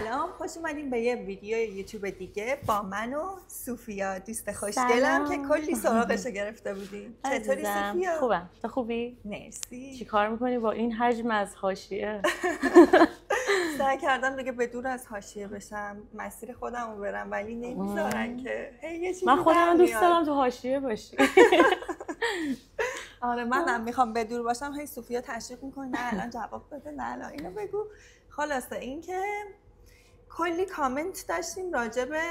سلام، خوش اومدیم به یه ویدیو یوتیوب دیگه با من و سوفیا، دوست خوشگلم که کلی سراغشو گرفته بودیم. چطوری سوفیا؟ خوبم. تو خوبی؟ مرسی. چی کار میکنی با این حجم از حاشیه؟ سعی کردم دیگه به دور از حاشیه بشم، مسیر خودم رو برم، ولی نمیذارن که یه چیزی من خودم دوست دارم تو حاشیه باشی. آره منم میخوام به دور باشم، هی سوفیا تشویق میکنه نه الان جواب بده، نه الان اینو بگو. خلاصه این که کلی کامنت داشتیم راجع به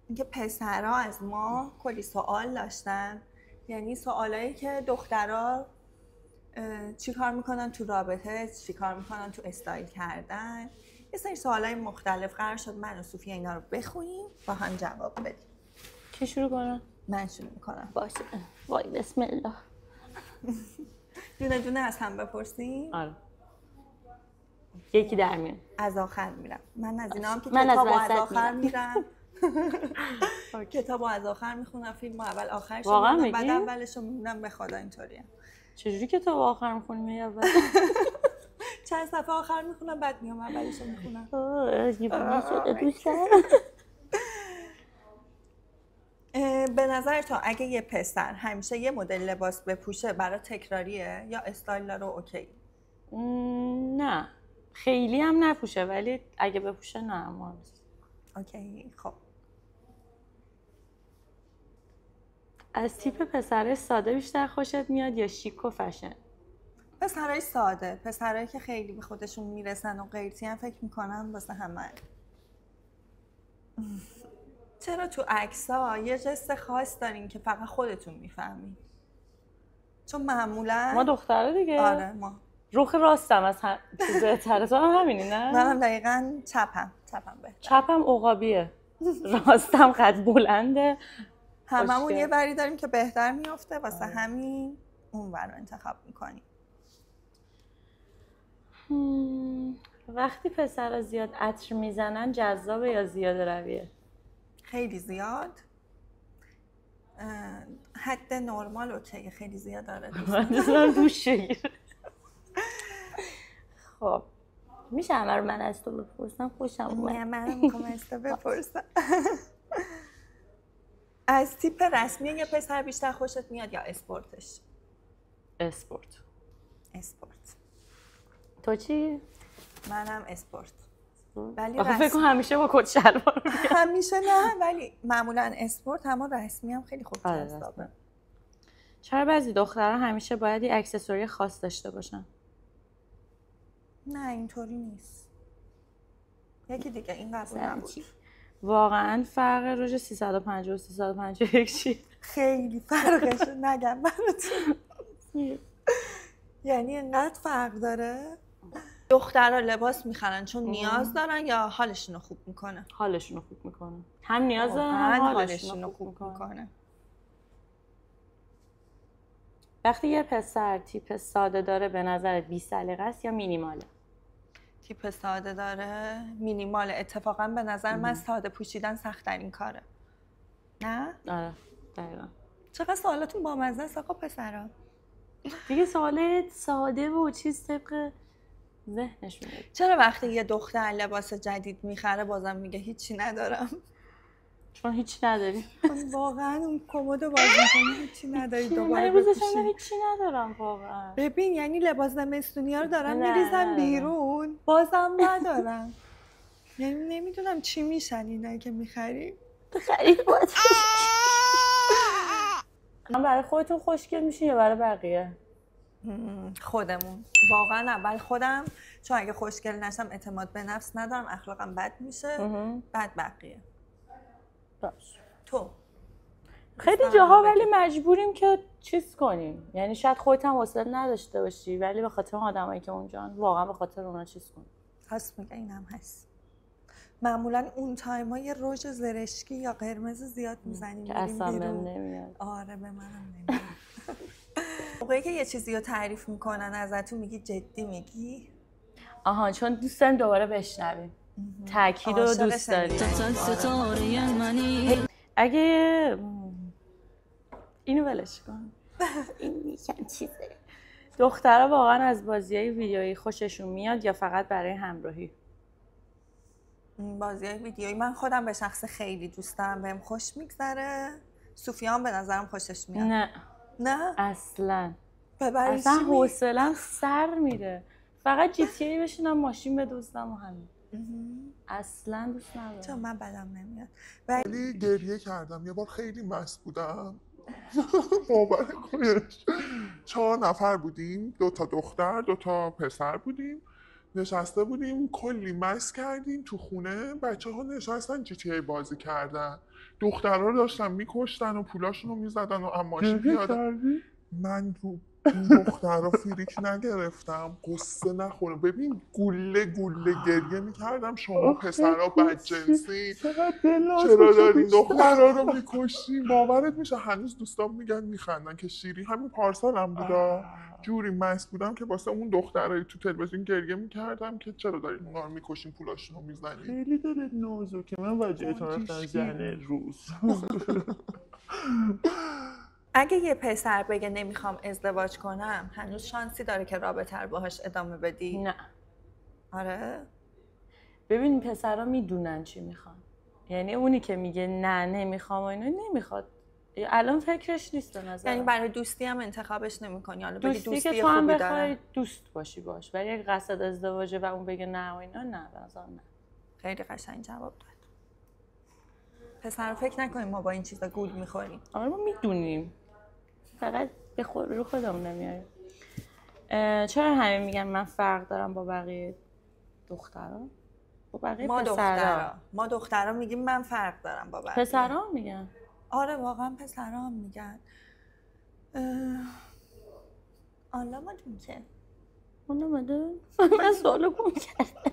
اینکه پسرها از ما کلی سوال داشتن، یعنی سوالایی که دخترها چی کار میکنن تو رابطه، چی کار میکنن تو استایل کردن، یه سری سوالای مختلف. قرار شد من و صوفیا اینا رو بخونیم با هم جواب بدیم. کی شروع کنم؟ من شروع میکنم. باشه. وای بسم الله. دونه دونه از هم بپرسیم؟ آره. یکی در میان. از آخر میرم. من از اینا هم که من کتابو از از آخر میرم. کتابو از آخر میخونم، فیلمو اول آخرش میخونم، بعد اولش رو میخونم. به خدا اینطوریه. چجوری کتاب آخر میخونی اول؟ چند صفحه آخر میخونم بعد میام اولش رو میخونم. به نظر تو اگه یه پسر همیشه یه مدل لباس بپوشه برای تکراریه یا استایل داره اوکی؟ نه خیلی هم نپوشه، ولی اگه بپوشه نه اوکی. خب از تیپ پسرای ساده بیشتر خوشت میاد یا شیک و فشن؟ پسرای ساده، پسرایی که خیلی به خودشون میرسن و غیرتی هم فکر میکنن واسه همه. چرا تو عکس‌ها یه جست خاص دارین که فقط خودتون میفهمین؟ چون معمولا ما دخترها دیگه. آره ما رخ راستم از چیز بهتره. تو هم همینی نه؟ منم دقیقاً چپم بهتره. چپم عقابیه، راستم قد بلنده. هممون یه بری داریم که بهتر میافته، واسه همین اون ور رو انتخاب میکنیم. وقتی پسرها زیاد عطر میزنن جذابه یا زیاده رویه؟ خیلی زیاد. حد نرمال اوکیه، خیلی زیاد داره دوش بگیر. خب میشه همه رو من از تو بپرسم؟ خوشم اومد. نه منم میخوام از تو بپرسم. از تیپ رسمی یه پسر بیشتر خوشت میاد یا اسپورتش؟ اسپورت. تو چی؟ منم اسپورت. ولی آخه فکر کنم همیشه با کت شلوار. همیشه نه، ولی معمولا اسپورت، اما رسمی هم خیلی خوب جذابه. چرا بعضی دخترها همیشه باید یه اکسسوری خاص داشته باشن؟ نه اینطوری نیست. یکی دیگه این قبول نبود. واقعا فرق رژ 350 و 351 چی؟ خیلی فرقش نگم براتون. یعنی انقدر فرق داره. دخترها لباس میخرن چون نیاز دارن یا حالشون رو خوب میکنه؟ حالشون رو خوب میکنه. هم نیاز دارن هم حالشون رو خوب میکنه. وقتی یه پسر تیپ ساده داره به نظرت بی سلیقه است یا مینیماله؟ تیپ ساده داره مینیماله. اتفاقا به نظر من ساده پوشیدن سخت‌ترین کاره. نه؟ آره دقیقاً. چقدر سوالاتون بامزه است آقا پسرا. دیگه سوالات ساده و چیز طبق ذهنشون. چرا وقتی یه دختر لباس جدید میخره بازم میگه هیچی ندارم؟ چون هیچی نداری. واقعا اون کمدو باز می‌کنی هیچی نداری دوباره بپوشی. هیچی ندارم واقعا. ببین یعنی لباس زمستونی‌ها رو دارم میریزم بیرون بازم ندارم. یعنی نمیدونم چی میشن اینایی که میخری. خرید باید. من برای خودتون خوشگل میشین یا برای بقیه؟ خودمون. واقعا اول خودم، چون اگه خوشگل نشم اعتماد به نفس ندارم، اخلاقم بد میشه، بعد بقیه. باش. تو خیلی جاها ولی مجبوریم که چیز کنیم، یعنی شاید خودت هم حوصله نداشته باشی ولی به خاطر آدمایی که اونجان واقعا به خاطر اونا چیز کنی. هست میگه اینم هست. معمولا اون تایما یه رژ زرشکی یا قرمز زیاد میزنیم که اصلا بهم نمیاد. آره به منم نمیاد. موقعی که یه چیزی رو تعریف میکنن ازتون میگی جدی میگی؟ آها چون دوست داریم دوباره بشنویم. تاکید رو دوست داریم. اگه اینو ولش کن. این یکم چیزه. دخترها واقعا از بازیای ویدیویی خوششون میاد یا فقط برای همراهی؟ بازی‌های ویدیویی من خودم به شخص خیلی دوست دارم، بهم خوش میگذره. سوفیان به نظرم خوشش میاد. نه اصلا ببریش اصلا حوصله‌ام سر میره. فقط جی تی ای بشینم ماشین بدزدم و همین. اصلا دوست ندارم. چون من بدم نمیاد. ولی گریه کردم یه بار، خیلی مست بودم. باور کنش 4 نفر بودیم، 2 تا دختر 2 تا پسر بودیم، نشسته بودیم کلی مست کردیم تو خونه. بچه ها نشستن جی تی ای بازی کردن، دخترها رو داشتن میکشتن و پولاشون رو میزدن و اماشی پیاده. من رو این دخترها فریک نگرفتم، قصه نخورم. ببین گله گله گریه میکردم. شما پسرها بدجنسی، چرا دارین دخترها رو میکشین؟ باورت میشه هنوز دوستان میگن میخندن که شیری همین پارسالم بودا جوری مست بودم که واسه اون دخترای تو تلویزیون گریه میکردم که چرا دارین اونا رو میکشین پولاشون رو میزنین. خیلی داره نازکه. من وجهتون رفتن زن روز. اگه یه پسر بگه نمیخوام ازدواج کنم، هنوز شانسی داره که رابطه رو باهاش ادامه بدی؟ نه. آره. ببین پسرا میدونن چی میخوان. یعنی اونی که میگه نه نمیخوام و اینو نمیخواد، الان فکرش نیست به نظر. یعنی برای دوستی هم انتخابش نمیکنی؟ حالا بگی دوستی که تو هم خوبی بخوای داره، دوست باشی باش، ولی اگه قصد ازدواجه و اون بگه نه و اینا، نه به نظر نه. خیلی قشنگ جواب داد. پسر فکر نکنیم ما با این چیزا گول میخوریم. آره ما میدونیم، فقط به رو خودمون نمیاریم. چرا همه میگن من فرق دارم با بقیه دخترها؟ با بقیه پسرها. ما دخترها میگیم من فرق دارم با بقیه. پسرها میگن. آره واقعا پسرها هم میگن. آلا ما جون که من سوالو گم کردم.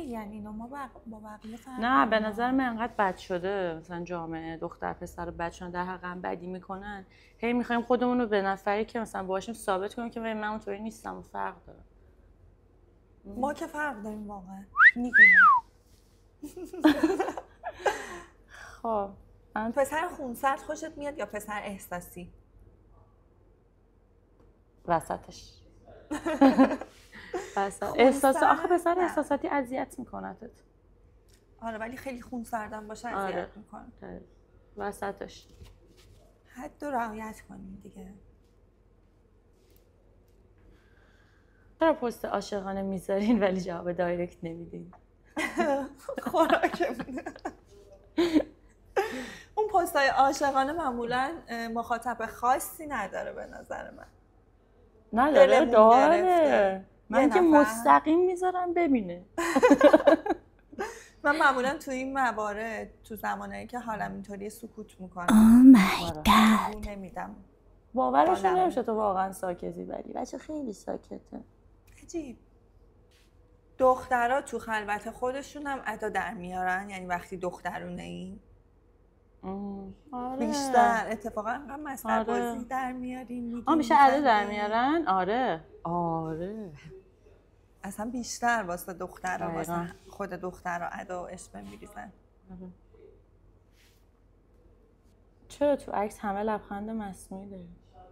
یعنی اینا ما با بقیه فرق نه به نظر من انقدر بد شده مثلا جامعه، دختر پسر بد شدن، در حق هم بدی میکنن. هی میخوایم خودمون رو به نفری که مثلا باشیم ثابت کنیم که من اونطوری نیستم و فرق دارم. ما که فرق داریم واقعا، میدونم. خب پسر خونسرد خوشت میاد یا پسر احساسی؟ وسطش. احساس آخه پسر احساساتی اذیت میکنتت. آره ولی خیلی خونسردم باشه اذیت میکنه. وسطش. حد رو رعایت کنیم دیگه. چرا پست عاشقانه میذارین ولی جواب دایرکت نمیدین؟ خوراکمونه. اون پستای عاشقانه معمولا مخاطب خاصی نداره به نظر من. نداره؟ داره. من که مستقیم میذارم ببینه. من معمولا تو این موارد تو زمانهایی که حالم اینطوری سکوت میکنم. Oh my god. نمیدم. باورش نمیشه تو واقعا ساکتی، ولی بچه خیلی ساکته. عجیب. دخترها تو خلوت خودشون هم ادا در میارن، یعنی وقتی دخترونه این آره. بیشتر اتفاقا انقدر مسخره بازی در میارین. میشه ادا در میارن. آره اصلا بیشتر واسه دخترها، واسه خود دخترها ادا و عشق میریزن. چرا تو عکس همه لبخند مصنوعی داره؟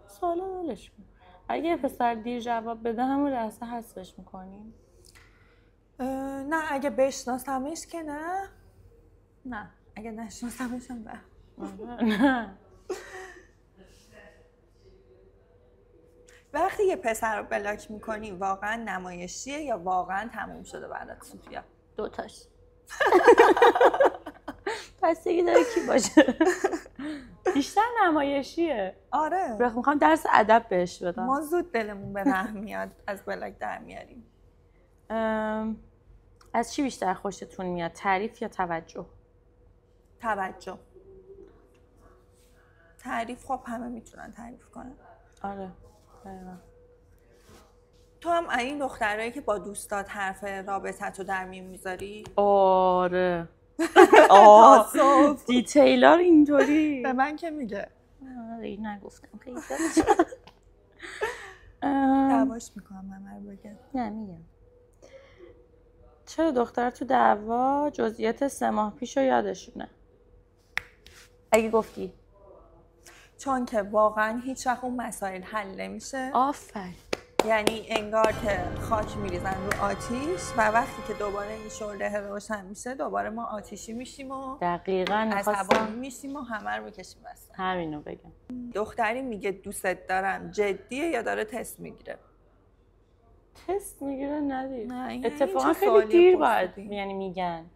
سوالا ولش کن. اگه پسر دیر جواب بده همون لحظه حذفش میکنیم؟ نه اگه بشناسمش که نه اگه نشناسمش هم نه. وقتی یه پسر رو بلاک میکنی واقعا نمایشیه یا واقعا تموم شده برات صوفیا؟ دوتاش. پس دیگه داره کی باشه؟ بیشتر نمایشیه. آره میخوام درس ادب بهش بدم. ما زود دلمون به رحم میاد از بلاک در میاریم. از چی بیشتر خوشتون میاد؟ تعریف یا توجه؟ توجه. تعریف خب همه میتونن تعریف کنن. آره. تو هم این دخترایی که با دوستات حرف رابطت رو در میون میذاری؟ آره. دیتیلار اینطوری به من که میگه. این نگفتم خیلی دعواش میکنم همه رو بگه. نه میگم. چرا دختر تو دعوا جزئیات 3 ماه پیش رو یادشونه؟ اگه گفتی چون که واقعا هیچ وقت اون مسائل حل نمیشه. آفرین. یعنی انگار که خاک میریزن رو آتیش و وقتی که دوباره این شعله روشن میشه دوباره ما آتیشی میشیم و دقیقاً عصبانی میشیم و همه رو میکشیم وسط. همینو بگم. دختری میگه دوست دارم جدیه یا داره تست میگیره؟ تست میگیره ندید. نه اتفاقا خیلی دیر باید یعنی میگن.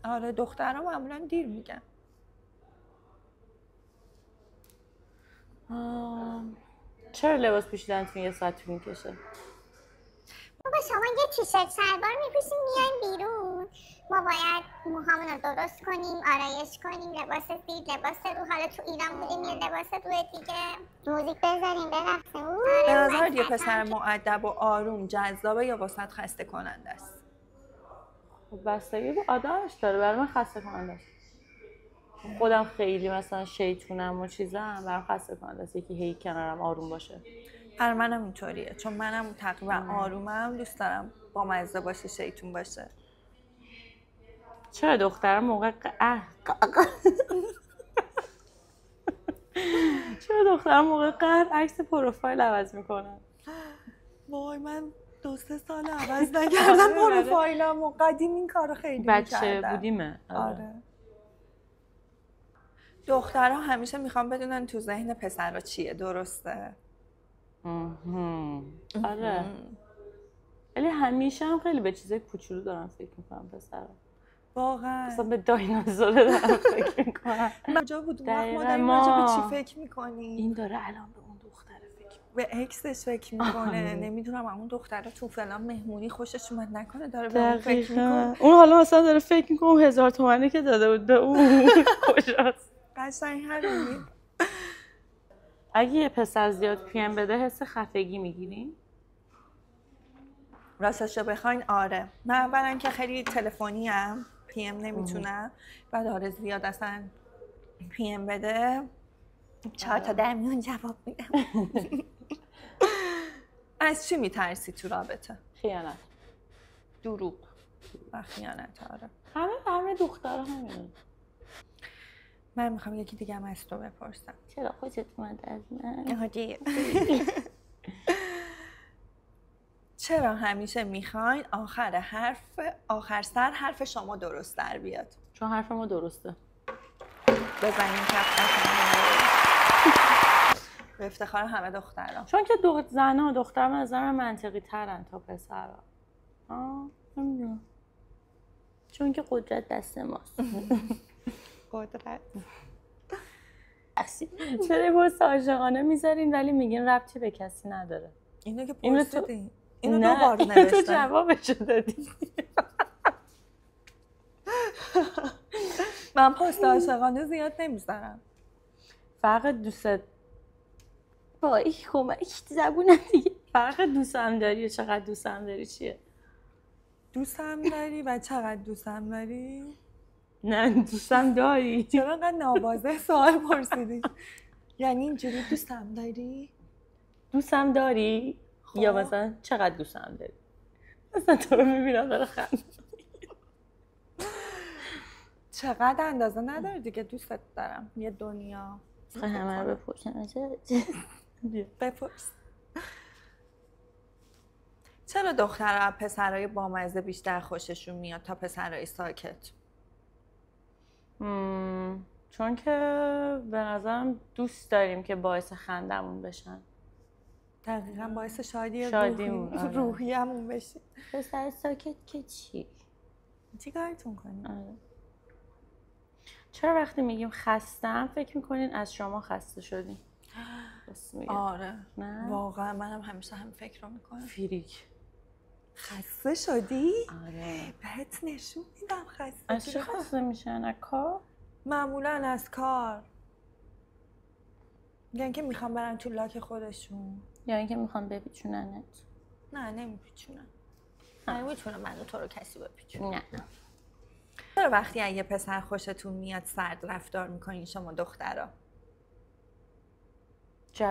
آره دخترها معمولا دیر میگن. چرا لباس پوشیدنتون یه ساعت طول میکشه؟ بابا شما یه تیشرت شلوار میپوشیم میایم بیرون، ما باید موهامون رو درست کنیم، آرایش کنیم، لباس دید، لباس رو، حالا تو ایران بودیم یه لباس روی دیگه، موزیک بذاریم برقصیم. به نظر یه پسر مؤدب و آروم جذابه یا واسط خسته کننده است؟ خب بستگی به آدمش داره. برای من خسته کننده است. خودم خیلی مثلا شیطونم و چیزم برام خسته کننده است یکی هی کنارم آروم باشه. برای منم اینطوریه چون منم تقریبا آرومم، دوست دارم با مزه باشه، شیطون باشه. چرا دخترها موقع قهر عکس پروفایل عوض میکنن؟ وای من 2-3 سال عوض نکردم پروفایلمو، قدیم این کارو خیلی میکردم. بچه بودیمه. آره. دخترها همیشه میخوام بدونن تو ذهن پسرها چیه، درسته؟ آره. ولی همیشه هم خیلی به چیزای کوچولو دارن فکر میکنم پسرها. واقعا. مثلا به دایناسور دارن فکر میکنن. کجا بود ما داریم راجع به چی فکر میکنیم؟ این داره الان به اون دختره فکر به اکسش فکر میکنه. نمیدونم اون دختره تو فلان مهمونی خوشش اومد نکنه داره به اون فکر میکنه. اون حالا مثلا داره فکر میکنه اون 1000 تومانی که داده بود به اون کجاست. قشنگ همینی. اگه یه پسر زیاد پیم بده حس خفگی میگیرین؟ راستشو بخواین آره. من اولا که خیلی تلفنی ام، پیم نمیتونم. بعد آره زیاد اصلا پیم بده 4 تا در میون جواب میدم. از چی میترسی تو رابطه؟ خیانت. دروغ و خیانت. آره همه دخترها همینه. من میخوام یکی دیگه هم از تو بپرسم. چرا خوشت اومد از من؟ آره. چرا همیشه میخواین آخر سر حرف شما درست در بیاد؟ چون حرف ما درسته. بزنین کف به افتخار همه دخترها. چون که زنها و دختر به نظر من منطقی ترن تا پسرها. نمیدونم. چون که قدرت دست ماست. قدرت. چرا پست عاشقانه میذارین ولی میگین ربطی به کسی نداره؟ اینو که پرسیدین. اینو 2 بار نوشتم. تو جوابشو دادی. من پست عاشقانه زیاد نمیذارم. فرق دوست وای خوبه زبونم دیگه. فرق دوستم داری و چقدر دوستم داری چیه؟ دوستم داری و چقدر دوستم داری؟ نه دوستم داری. چرا انقدر نابازه سوال پرسیدی؟ یعنی اینجوری دوستم داری؟ دوستم داری؟ یا مثلا چقدر دوستم داری؟ مثلا تو رو میبینم داره خند. چقدر اندازه نداری دیگه دوستت دارم. یه دنیا. همه رو بپرسم. بپرس. چرا دخترها پسرای بامزه بیشتر خوششون میاد تا پسرای ساکت؟ چون که به نظرم دوست داریم که باعث خندمون بشن. دقیقاً باعث شادیمون روحیمون بشی. پسر ساکت که چی کارتون کنیم؟ آره. چرا وقتی میگیم خستم فکر میکنین از شما خسته شدین؟ آره نه؟ واقعا منم همیشه هم فکر رو میکنم. فریک خسته شدی؟ آره. بهت نشون میدم خسته. از چی خسته میشن؟ از کار؟ معمولا از کار. یعنی که میخوام برن تو لاک خودشون. یا اینکه میخوام بپیچوننت. نه نمیپیچونن. نمیتونه منو تو رو کسی بپیچونه. نه. چرا وقتی یه پسر خوشتون میاد سرد رفتار میکنین شما دخترا؟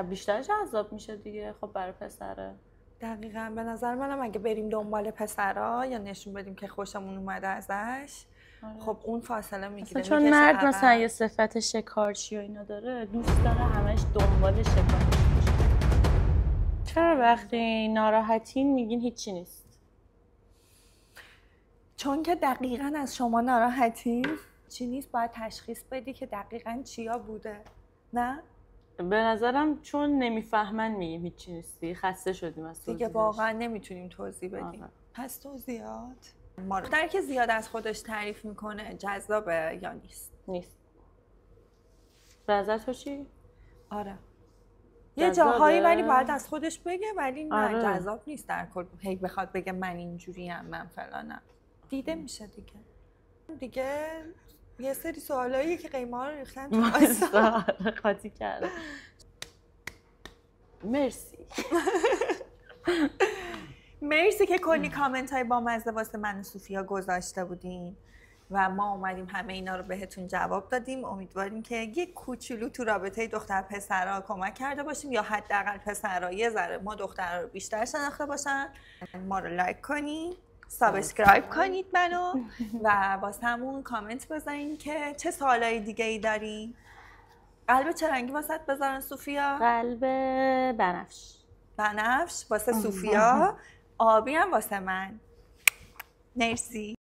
بیشتر جذاب میشه دیگه. خب برای پسره. دقیقاً به نظر منم اگه بریم دنبال پسرا یا نشون بدیم که خوشمون اومده ازش، خب اون فاصله میگیره. چون مرد مثلا یه صفت شکارچی و اینا داره، دوست داره همش دنبال شکارچی باشه. چرا وقتی ناراحتین میگین هیچی نیست؟ چون که دقیقاً از شما ناراحتی چی نیست، باید تشخیص بدی که دقیقاً چیا بوده. نه؟ به نظرم چون نمیفهمن میگیم هیچی نیستی، خسته شدیم از دیگه توضیحش. واقعا نمیتونیم توضیح بدیم. پس توضیحات دختری که زیاد از خودش تعریف میکنه جذابه یا نیست؟ نیست. به نظر تو چی؟ آره. یه جذابه؟ جاهایی ولی باید از خودش بگه، ولی نه آره. جذاب نیست در کل. هی بخواد بگه من اینجوریم من فلانم. دیده میشه دیگه یه سری سوالایی که قیمه رو ریختن تو آسا قاطی کرده. مرسی. مرسی که کلی کامنت های بامزه واسه من و سوفیا گذاشته بودین و ما اومدیم همه اینا رو بهتون جواب دادیم. امیدواریم که یه کوچولو تو رابطه دختر پسرها کمک کرده باشیم، یا حداقل پسرها یه ذره ما دخترها رو بیشتر شناخته باشن. ما رو لایک کنین، سابسکرایب کنید منو و واسمون کامنت بذارین که چه سوالای دیگه ای دارین. قلب چه رنگی واسه بذارن سوفیا؟ قلب بنفش واسه سوفیا، آبی هم واسه من. مرسی.